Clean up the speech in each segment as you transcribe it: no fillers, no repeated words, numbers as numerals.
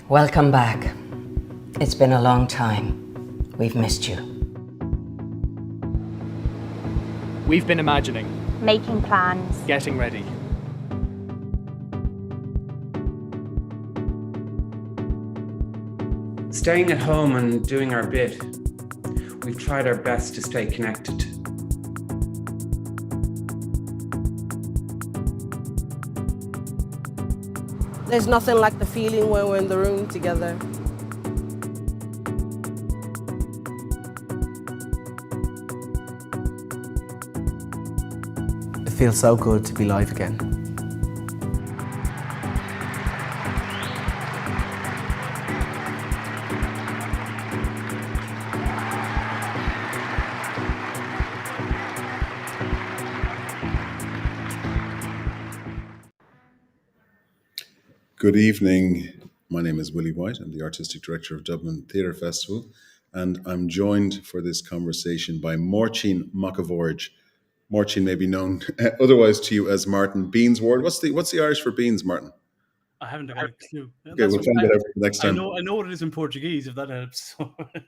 Welcome back. It's been a long time. We've missed you. We've been imagining, making plans, getting ready. Staying at home and doing our bit. We've tried our best to stay connected. There's nothing like the feeling when we're in the room together. It feels so good to be live again. Good evening. My name is Willie White. I'm the Artistic Director of Dublin Theatre Festival, and I'm joined for this conversation by Máirtín McAvoyage. Máirtín may be known otherwise to you as Martin Beansward. What's the Irish for beans, Martin? I haven't got a clue. Okay, we'll find that out for the next time. I know what it is in Portuguese, if that helps.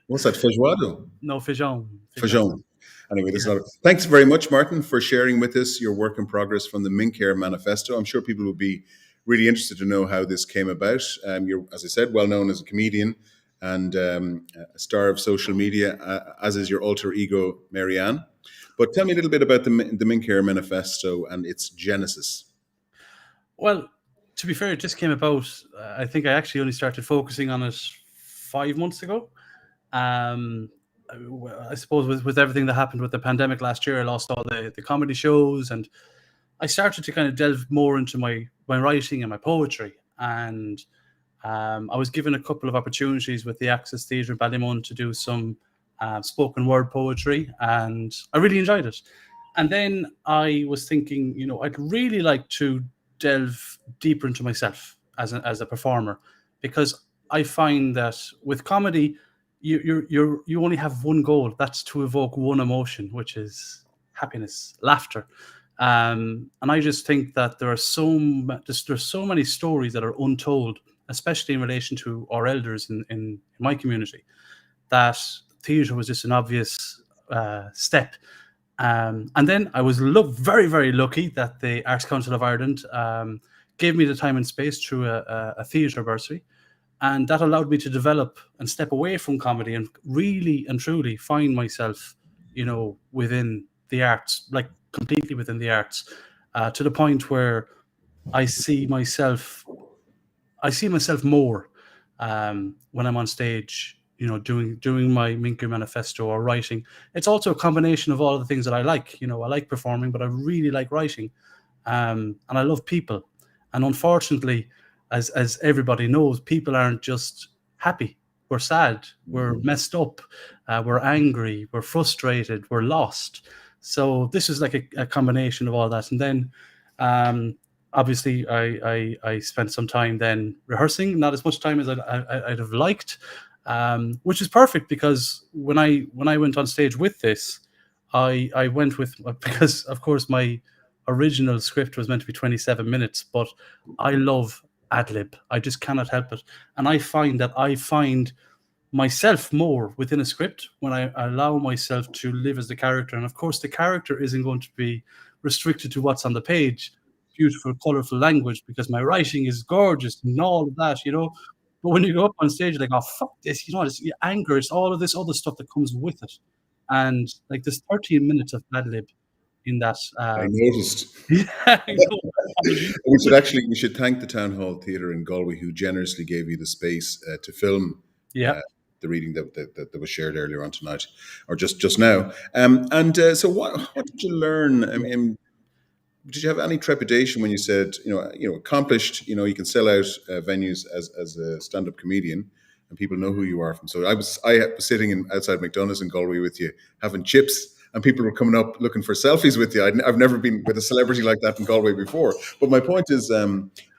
What's that, feijoado? No, feijão. Feijão. Anyway, thanks very much, Martin, for sharing with us your work in progress from the Mincéir Manifesto. I'm sure people will be really interested to know how this came about. You're, as I said, well known as a comedian and a star of social media, as is your alter ego, Marianne. But tell me a little bit about the Mincéir Manifesto and its genesis. Well, to be fair, it just came about. I think I actually only started focusing on it 5 months ago. I suppose with everything that happened with the pandemic last year, I lost all the comedy shows, and I started to kind of delve more into my writing and my poetry. And I was given a couple of opportunities with the Access Theatre in Ballymun to do some spoken word poetry, and I really enjoyed it. And then I was thinking, I'd really like to delve deeper into myself as a performer, because I find that with comedy, you only have one goal. That's to evoke one emotion, which is happiness, laughter. And I just think that there's so many stories that are untold, especially in relation to our elders in my community, that theatre was just an obvious step. And then I was very, very lucky that the Arts Council of Ireland gave me the time and space through a theatre bursary. And that allowed me to develop and step away from comedy and really and truly find myself, within the arts, like completely within the arts, to the point where I see myself more when I'm on stage, doing my Mincéir Manifesto or writing. It's also a combination of all the things that I like. I like performing, but I really like writing, and I love people. And unfortunately, as everybody knows, people aren't just happy. We're sad, we're messed up, we're angry, we're frustrated, we're lost. So this is like a combination of all that. And then obviously I spent some time then rehearsing, not as much time as I'd have liked, which is perfect, because when I went on stage with this, I went with, because of course my original script was meant to be 27 minutes, but I love ad-lib. I just cannot help it. And I find that I find myself more within a script when I allow myself to live as the character. And of course, the character isn't going to be restricted to what's on the page, beautiful, colorful language, because my writing is gorgeous and all of that, But when you go up on stage, you're like, oh, fuck this, it's anger, it's all of this other stuff that comes with it. And like there's 13 minutes of ad-lib in that. I noticed. Yeah, I know. We should thank the Town Hall Theatre in Galway, who generously gave you the space to film the reading that was shared earlier on tonight, or just now. So what did you learn? I mean, did you have any trepidation when you said, accomplished, you can sell out venues as a stand-up comedian, and people know who you are from? So I was sitting outside McDonald's in Galway with you, having chips, and people were coming up looking for selfies with you. I've never been with a celebrity like that in Galway before. But my point is,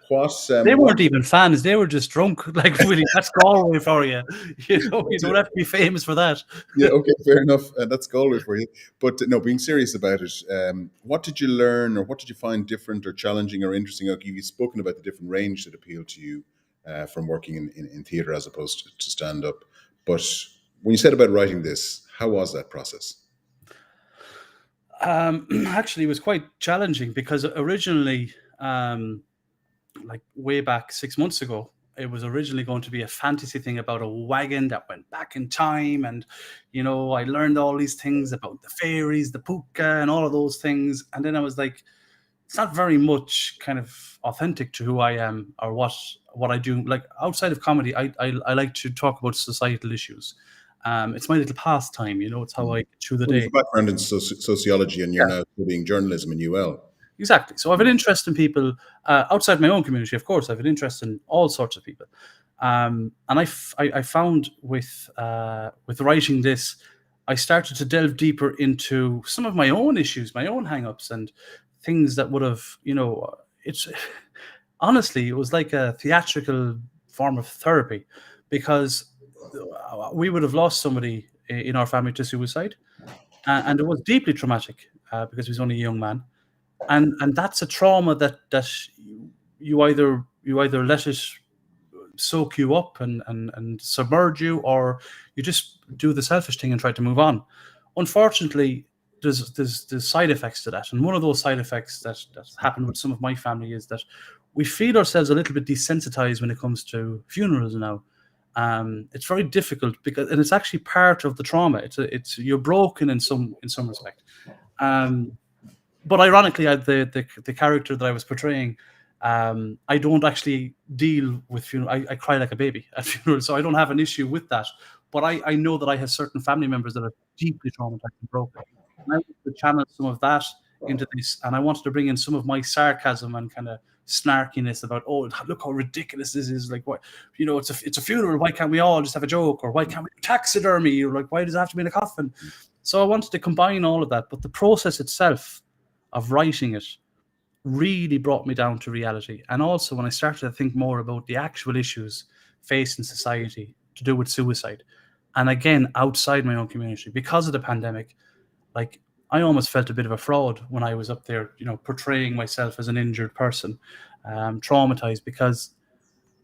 they weren't even fans. They were just drunk. Like, really, that's Galway for you. You don't have to be famous for that. Yeah, okay, fair enough. That's Galway for you. But no, being serious about it, what did you learn, or what did you find different or challenging or interesting? Okay, you've spoken about the different range that appealed to you. from working in theatre as opposed to stand up. But when you said about writing this, how was that process? Actually, it was quite challenging because originally, like way back 6 months ago, it was originally going to be a fantasy thing about a wagon that went back in time. And, I learned all these things about the fairies, the puka, and all of those things. And then I was like, it's not very much kind of authentic to who I am or what I do. Like outside of comedy, I like to talk about societal issues. It's my little pastime, it's how I get through the Well, you day. have a background in sociology, and you're now studying journalism in UL. Exactly. So I have an interest in people outside my own community. Of course, I have an interest in all sorts of people, and I found with writing this, I started to delve deeper into some of my own issues, my own hang-ups, and things that would have, it's honestly, it was like a theatrical form of therapy, because we would have lost somebody in our family to suicide, and it was deeply traumatic because he was only a young man, and that's a trauma that you either let it soak you up and submerge you, or you just do the selfish thing and try to move on. Unfortunately, there's side effects to that, and one of those side effects that happened with some of my family is that we feel ourselves a little bit desensitized when it comes to funerals now. It's very difficult and it's actually part of the trauma. It's you're broken in some respect. But ironically, the character that I was portraying, I don't actually deal with funeral. I cry like a baby at funerals, so I don't have an issue with that. But I know that I have certain family members that are deeply traumatized and broken. And I wanted to channel some of that into this, and I wanted to bring in some of my sarcasm and kind of snarkiness about, oh, look how ridiculous this is. Like, what, it's a funeral. Why can't we all just have a joke? Or why can't we do taxidermy? Or like, why does it have to be in a coffin? So I wanted to combine all of that, but the process itself of writing it really brought me down to reality. And also when I started to think more about the actual issues faced in society to do with suicide, and again, outside my own community, because of the pandemic, like I almost felt a bit of a fraud when I was up there, portraying myself as an injured person, traumatized, because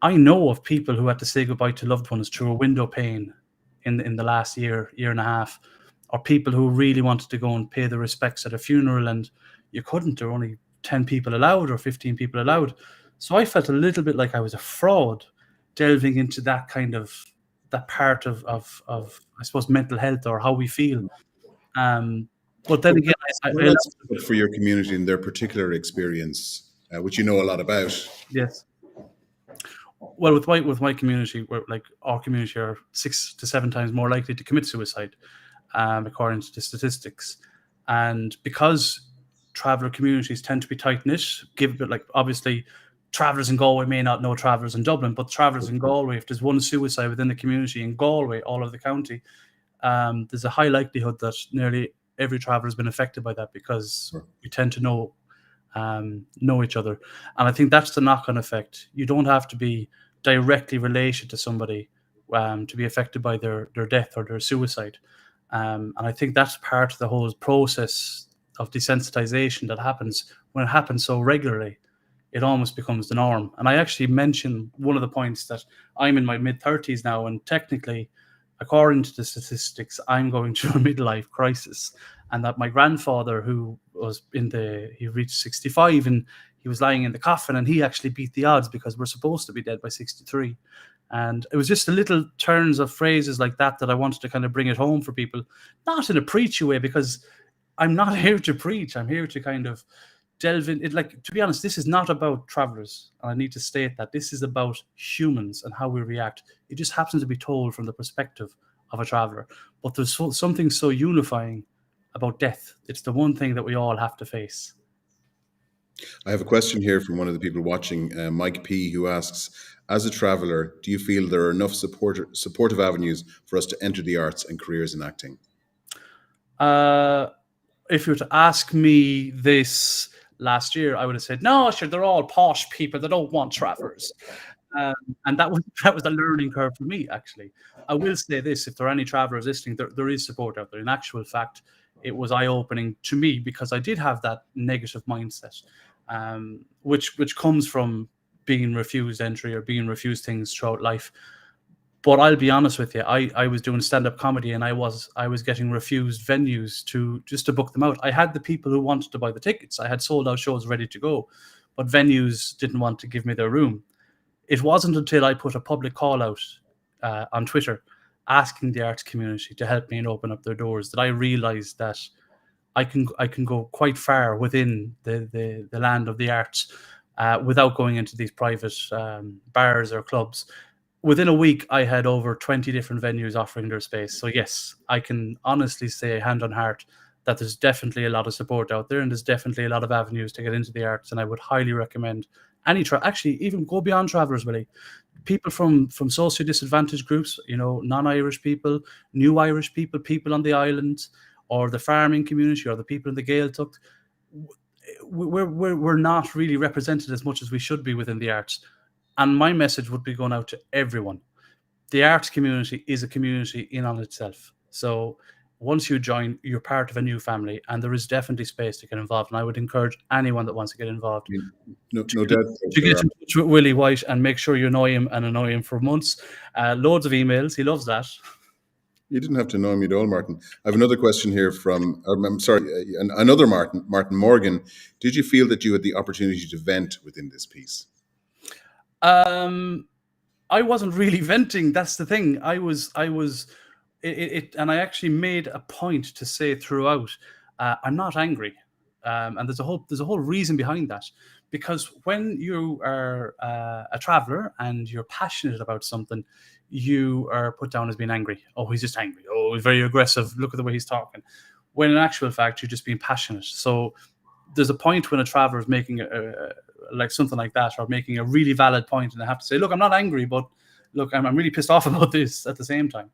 I know of people who had to say goodbye to loved ones through a window pane in the last year and a half, or people who really wanted to go and pay the respects at a funeral, and you couldn't. There were only 10 people allowed or 15 people allowed. So I felt a little bit like I was a fraud delving into that kind of that part of I suppose mental health or how we feel. But then again, Well, that's good for your community and their particular experience, which you know a lot about. Yes. Well, with my community, like our community are 6 to 7 times more likely to commit suicide, according to the statistics, and because traveller communities tend to be tight knit, like obviously travellers in Galway may not know travellers in Dublin, but travellers in Galway, if there's one suicide within the community in Galway, all of the county, there's a high likelihood that nearly every traveller has been affected by that, because we tend to know each other. And I think that's the knock-on effect. You don't have to be directly related to somebody to be affected by their death or their suicide. And I think that's part of the whole process of desensitization that happens. When it happens so regularly, it almost becomes the norm. And I actually mentioned one of the points that I'm in my mid-30s now, and technically, according to the statistics, I'm going through a midlife crisis, and that my grandfather, who was he reached 65 and he was lying in the coffin, and he actually beat the odds because we're supposed to be dead by 63. And it was just the little turns of phrases like that I wanted to kind of bring it home for people, not in a preachy way, because I'm not here to preach. I'm here to kind of delve in it. Like, to be honest, this is not about travelers. And I need to state that this is about humans and how we react. It just happens to be told from the perspective of a traveler. But there's something so unifying about death. It's the one thing that we all have to face. I have a question here from one of the people watching, Mike P, who asks, as a traveller, do you feel there are enough supportive avenues for us to enter the arts and careers in acting? If you were to ask me this last year, I would have said, no, sure, they're all posh people that don't want travellers. And that was a learning curve for me, actually. I will say this, if there are any travellers listening, there is support out there. In actual fact, it was eye-opening to me, because I did have that negative mindset, which comes from being refused entry or being refused things throughout life. But I'll be honest with you, I was doing stand-up comedy, and I was getting refused venues to book them out. I had the people who wanted to buy the tickets. I had sold out shows ready to go, but venues didn't want to give me their room. It wasn't until I put a public call out on Twitter asking the arts community to help me and open up their doors that I realized that I can go quite far within the land of the arts without going into these private bars or clubs. Within a week, I had over 20 different venues offering their space. So yes, I can honestly say, hand on heart, that there's definitely a lot of support out there, and there's definitely a lot of avenues to get into the arts. And I would highly recommend any actually even go beyond travelers, Willie. People from socio disadvantaged groups, non-Irish people, new Irish people, people on the islands, or the farming community, or the people in the Gaeltacht. We're not really represented as much as we should be within the arts. And my message would be going out to everyone. The arts community is a community in on itself. So once you join, you're part of a new family, and there is definitely space to get involved. And I would encourage anyone that wants to get involved No doubt. to get in touch with Willie White and make sure you annoy him for months. Loads of emails. He loves that. You didn't have to know him at all, Martin. I have another question here from, another Martin Morgan. Did you feel that you had the opportunity to vent within this piece? I wasn't really venting. That's the thing. And I actually made a point to say throughout, I'm not angry. And there's a whole reason behind that. Because when you are a traveler and you're passionate about something, you are put down as being angry. Oh, he's just angry. Oh, he's very aggressive. Look at the way he's talking. When in actual fact, you're just being passionate. So there's a point when a traveler is making like something like that, or making a really valid point, and I have to say, look, I'm not angry, but look, I'm really pissed off about this at the same time.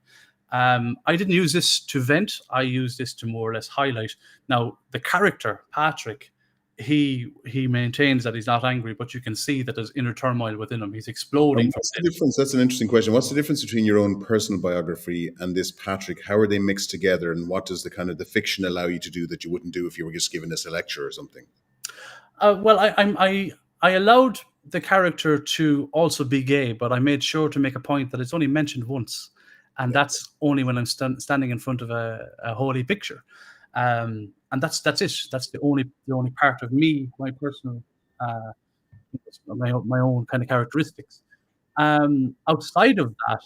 I didn't use this to vent. I used this to more or less highlight. Now, the character, Patrick, he maintains that he's not angry, but you can see that there's inner turmoil within him. He's exploding. What's the difference? That's an interesting question. What's the difference between your own personal biography and this Patrick? How are they mixed together, and what does the fiction allow you to do that you wouldn't do if you were just giving us a lecture or something? Well, I allowed the character to also be gay, but I made sure to make a point that it's only mentioned once, and that's only when I'm standing in front of a holy picture. And that's it. That's the only part of me, my personal, my own kind of characteristics. Outside of that,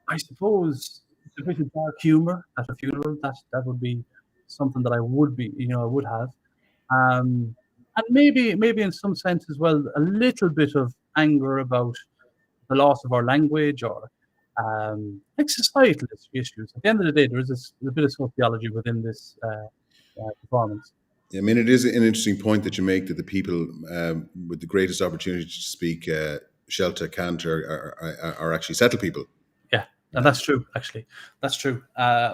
I suppose a bit of dark humor at a funeral. That would be something that I would have, and maybe in some sense as well, a little bit of anger about the loss of our language, or like societal issues. At the end of the day, there's a bit of sociology within this performance. I mean, it is an interesting point that you make, that the people with the greatest opportunity to speak Shelta Cant are actually settled people. Yeah, and that's true, actually. That's true.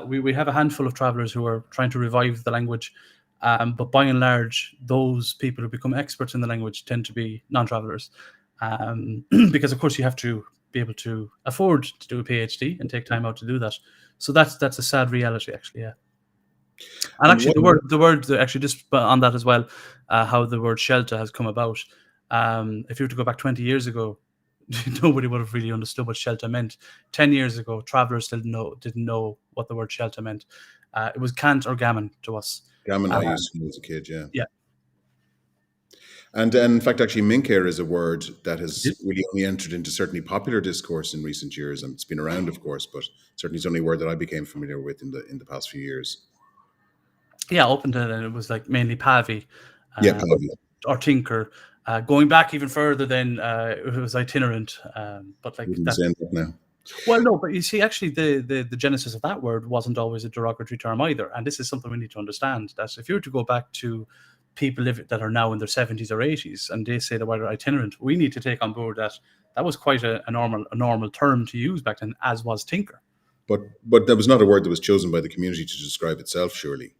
We have a handful of travellers who are trying to revive the language, but by and large, those people who become experts in the language tend to be non-travellers, because, of course, you have to be able to afford to do a PhD and take time out to do that. So that's a sad reality, actually, yeah. And actually, the word actually, just on that as well, how the word shelter has come about. If you were to go back 20 years ago, nobody would have really understood what shelter meant. 10 years ago, travellers still didn't know what the word shelter meant. It was cant or gammon to us. Gammon I used to know as a kid, yeah. Yeah. And in fact, actually, Mincéir is a word that has really only entered into certainly popular discourse in recent years, and it's been around, of course, but certainly it's only a word that I became familiar with in the past few years. Yeah, up until then, it was like mainly Pavi, Pavi, or Tinker. Going back even further, then it was itinerant. But like that now. Well, no, but you see, actually, the genesis of that word wasn't always a derogatory term either, and this is something we need to understand. That if you were to go back to people that are now in their 70s or 80s, and they say the word itinerant, we need to take on board that was quite a normal term to use back then, as was Tinker. But that was not a word that was chosen by the community to describe itself, surely.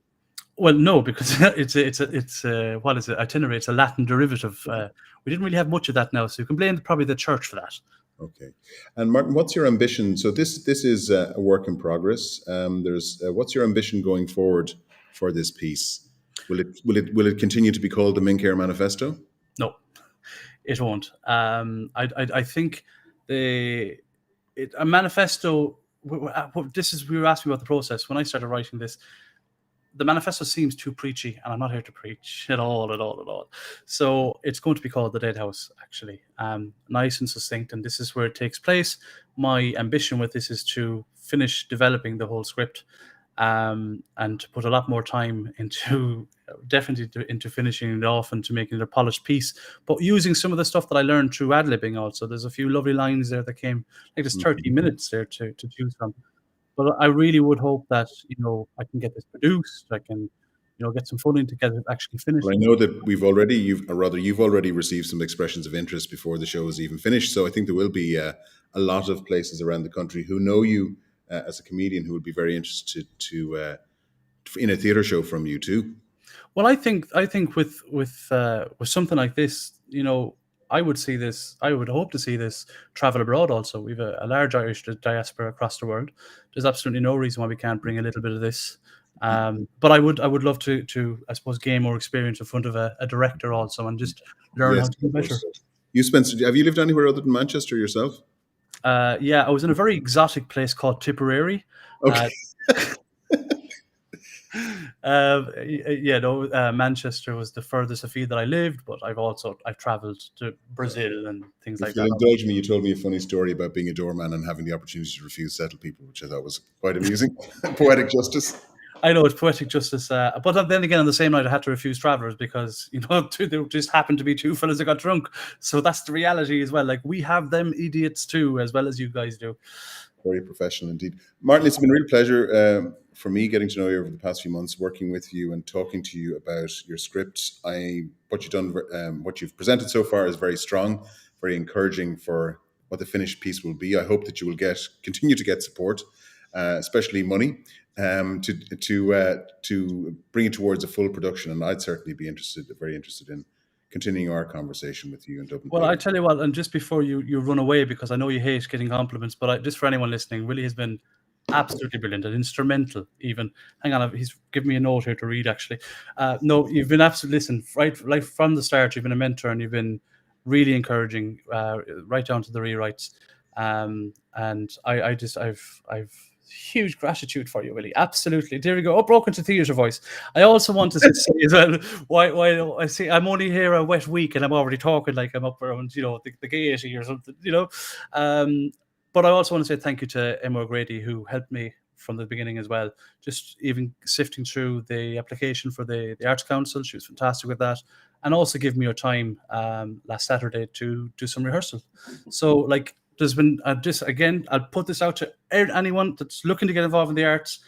Well, no, because it's what is it? Itinerary. It's a Latin derivative. We didn't really have much of that now, so you can blame probably the church for that. Okay. And Martin, what's your ambition? So this is a work in progress. What's your ambition going forward for this piece? Will it continue to be called the Mincéir Manifesto? No, It won't. I think a manifesto. This is, we were asking about the process when I started writing this. The manifesto seems too preachy, and I'm not here to preach at all. So it's going to be called The Dead House, actually. Nice and succinct, and this is where it takes place. My ambition with this is to finish developing the whole script, and to put a lot more time into into finishing it off and to making it a polished piece, but using some of the stuff that I learned through ad-libbing also. There's a few lovely lines there that came, like there's 30 minutes there to choose from. But I really would hope that, I can get this produced. I can, get some funding to get it actually finished. Well, I know that you've already received some expressions of interest before the show is even finished. So I think there will be a lot of places around the country who know you as a comedian who would be very interested to in a theatre show from you too. Well, I think with something like this, I would hope to see this travel abroad also. We've a large Irish diaspora across the world. There's absolutely no reason why we can't bring a little bit of this. But I would love to I suppose gain more experience in front of a director also, and just learn how to do better. Have you lived anywhere other than Manchester yourself? Yeah, I was in a very exotic place called Tipperary. Okay. Manchester was the furthest afield that I lived, but I've traveled to Brazil and things like that. If you'll indulge me, you told me a funny story about being a doorman and having the opportunity to refuse settle people, which I thought was quite amusing. Poetic justice. I know, it's poetic justice, but then again, on the same night, I had to refuse travellers because there just happened to be two fellas that got drunk. So that's the reality as well. Like, we have them idiots too, as well as you guys do. Very professional indeed, Martin. It's been a real pleasure for me getting to know you over the past few months, working with you and talking to you about your script. What you've presented so far is very strong, very encouraging for what the finished piece will be. I hope that you will continue to get support, especially money, to bring it towards a full production. And I'd certainly be very interested in continuing our conversation with you in Dublin. Well, I tell you what, and just before you run away, because I know you hate getting compliments, but just for anyone listening, Willie has been absolutely brilliant and instrumental. Even, hang on, he's given me a note here to read. Actually, no, you've been absolutely, listen, right from the start. You've been a mentor, and you've been really encouraging, right down to the rewrites. And I've huge gratitude for you, Willie. Absolutely. There we go. Broken to theatre voice. I also want to say as well, why I see I'm only here a wet week and I'm already talking like I'm up around, the gaiety or something, But I also want to say thank you to Emma O'Grady, who helped me from the beginning as well. Just even sifting through the application for the Arts Council. She was fantastic with that. And also give me your time last Saturday to do some rehearsal. So, there's been I'll put this out to anyone that's looking to get involved in the arts.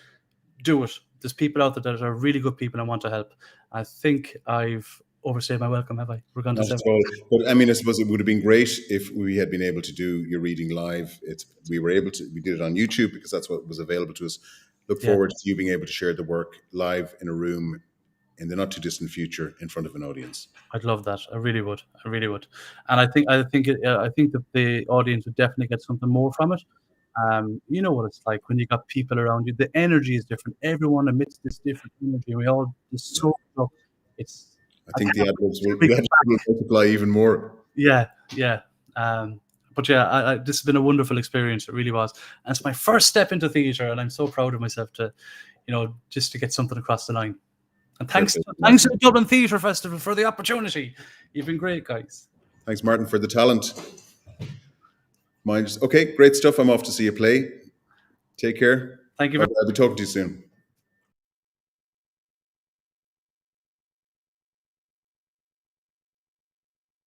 Do it. There's people out there that are really good people and want to help. I think I've overstayed my welcome, have I? We're going to say. But I suppose it would have been great if we had been able to do your reading live. We did it on YouTube because that's what was available to us. Look forward to you being able to share the work live in a room in the not too distant future in front of an audience. I'd love that. I really would. And I think that the audience would definitely get something more from it. You know what it's like when you got people around you. The energy is different. Everyone emits this different energy. We all just soak up. I think the ad-libs will multiply even more. Yeah. But yeah, this has been a wonderful experience. It really was. And it's my first step into theatre, and I'm so proud of myself to, just to get something across the line. And thanks to the Dublin Theatre Festival for the opportunity. You've been great, guys. Thanks, Martin, for the talent. Okay, great stuff. I'm off to see you play. Take care. Thank you. I'll be talking to you soon.